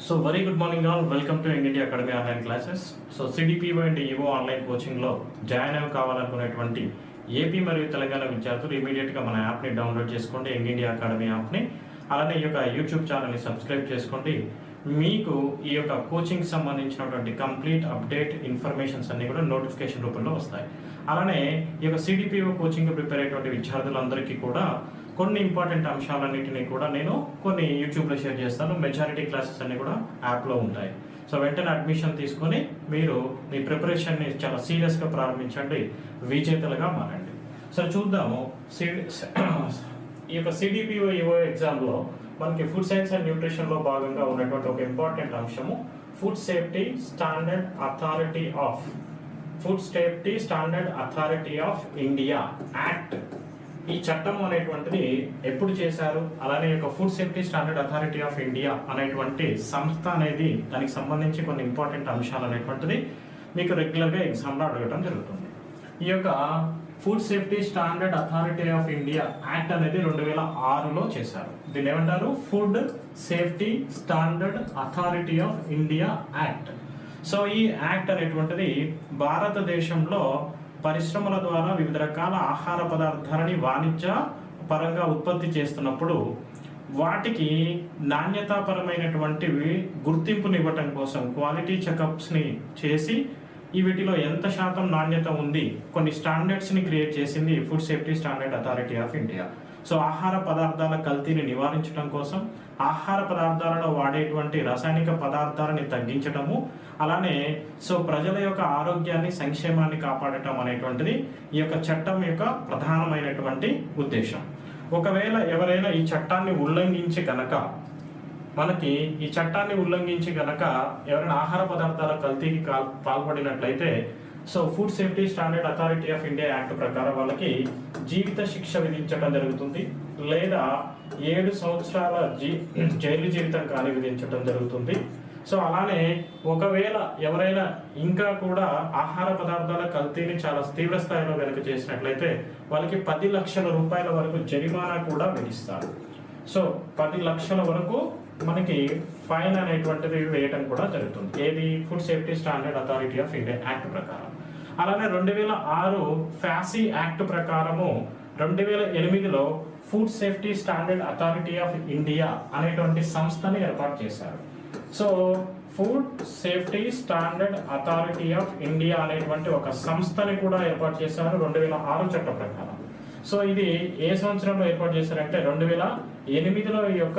So very good morning all, welcome to young India academy online classes. So CDPO and EO online కోచింగ్లో join అవి కావాలనుకునేటువంటి AP మరియు తెలంగాణ విద్యార్థులు ఇమీడియట్గా మన యాప్ని డౌన్లోడ్ చేసుకోండి, యంగ్ ఇండియా అకాడమీ యాప్ని. అలానే ఈ యొక్క యూట్యూబ్ ఛానల్ని సబ్స్క్రైబ్ చేసుకోండి. మీకు ఈ యొక్క కోచింగ్ సంబంధించినటువంటి కంప్లీట్ అప్డేట్ ఇన్ఫర్మేషన్స్ అన్ని కూడా నోటిఫికేషన్ రూపంలో వస్తాయి. అలానే ఈ యొక్క సిడిపిఓ కోచింగ్ ప్రిపేర్ అయ్యేటువంటి విద్యార్థులందరికీ కూడా కొన్ని ఇంపార్టెంట్ అంశాలన్నింటినీ కూడా నేను కొన్ని యూట్యూబ్లో షేర్ చేస్తాను. మెజారిటీ క్లాసెస్ అన్ని కూడా యాప్లో ఉంటాయి. సో వెంటనే అడ్మిషన్ తీసుకొని మీరు మీ ప్రిపరేషన్ని చాలా సీరియస్గా ప్రారంభించండి, విజేతలుగా మారండి. సో చూద్దాము, ఈ యొక్క సిడిపిఓ ఈఓ ఎగ్జామ్లో మనకి ఫుడ్ సైన్స్ అండ్ న్యూట్రిషన్లో భాగంగా ఉన్నటువంటి ఒక ఇంపార్టెంట్ అంశము food safety standard authority of India act. ఈ చట్టం అనేటువంటిది ఎప్పుడు చేశారు, అలానే యొక్క food safety standard authority of India అనేటువంటి సంస్థ అనేది దానికి సంబంధించి కొన్ని ఇంపార్టెంట్ అంశాలు అనేటువంటిది మీకు రెగ్యులర్గా ఎగ్జామ్లో అడగడం జరుగుతుంది. ఈ యొక్క food safety standard authority of India act అనేది 2006లో చేశారు. దీన్ని ఏమంటారు? Food safety standard authority of India act. So ఈ యాక్ట్ అనేటువంటిది భారతదేశంలో పరిశ్రమల ద్వారా వివిధ రకాల ఆహార పదార్థాలని వాణిజ్య పరంగా ఉత్పత్తి చేస్తున్నప్పుడు వాటికి నాణ్యతాపరమైనటువంటివి గుర్తింపునివ్వటం కోసం క్వాలిటీ చెకప్స్ని చేసి వీటిలో ఎంత శాతం నాణ్యత ఉంది, కొన్ని స్టాండర్డ్స్ని క్రియేట్ చేసింది food safety standard authority of India. So ఆహార పదార్థాల కల్తీని నివారించడం కోసం, ఆహార పదార్థాలలో వాడేటువంటి రాసాయనిక పదార్థాలని తగ్గించడము, అలానే సో ప్రజల యొక్క ఆరోగ్యాన్ని సంక్షేమాన్ని కాపాడటం అనేటువంటిది ఈ యొక్క చట్టం యొక్క ప్రధానమైనటువంటి ఉద్దేశం. ఒకవేళ ఎవరైనా ఈ చట్టాన్ని ఉల్లంఘించి కనుక ఎవరైనా ఆహార పదార్థాల కల్తీకి పాల్పడినట్లయితే so food safety standard authority of India act ప్రకారం వాళ్ళకి జీవిత శిక్ష విధించడం జరుగుతుంది, లేదా 7 సంవత్సరాల జైలు జీవితం కానీ విధించడం జరుగుతుంది. సో అలానే ఒకవేళ ఎవరైనా ఇంకా కూడా ఆహార పదార్థాల కల్తీని చాలా తీవ్ర స్థాయిలో కనుక చేసినట్లయితే వాళ్ళకి 10 లక్షల రూపాయల వరకు జరిమానా కూడా విధిస్తారు. సో 10 లక్షల వరకు మనకి ఫైన్ అనేటువంటిది వేయటం కూడా జరుగుతుంది. ఏది? Food safety standard authority of India act ప్రకారం. అలానే 2006 ఫ్యాసీ యాక్ట్ ప్రకారము 2008లో food safety standard authority of India అనేటువంటి సంస్థని ఏర్పాటు చేశారు. So food safety standard authority of India అనేటువంటి ఒక సంస్థని కూడా ఏర్పాటు చేశారు 2006 చట్టం ప్రకారం. సో ఇది ఏ సంవత్సరంలో ఏర్పాటు చేశారంటే 2008లో ఈ యొక్క